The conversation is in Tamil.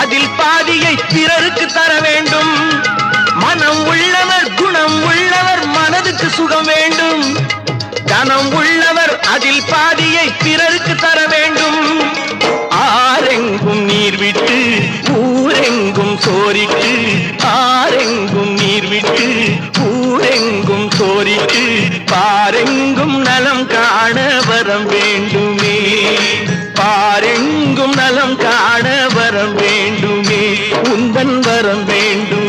அதில் பாதியை பிறருக்கு தர வேண்டும். மனம் உள்ளவர் குணம் உள்ளவர் மனதுக்கு சுகம் வேண்டும். தனம் உள்ளவர் அதில் பாதியை பிறருக்கு தர வேண்டும். ஆரெங்கும் நீர் விட்டு ஊரெங்கும் சோரிட்டு, ஆரெங்கும் நீர் விட்டு ஊரெங்கும் சோரிட்டு, பாரெங்கும் நலம் காண வரம் வேண்டுமே, பாரெங்கும் நலம் காண வரம் வேண்டுமே, உந்தன் வரம் வேண்டும்.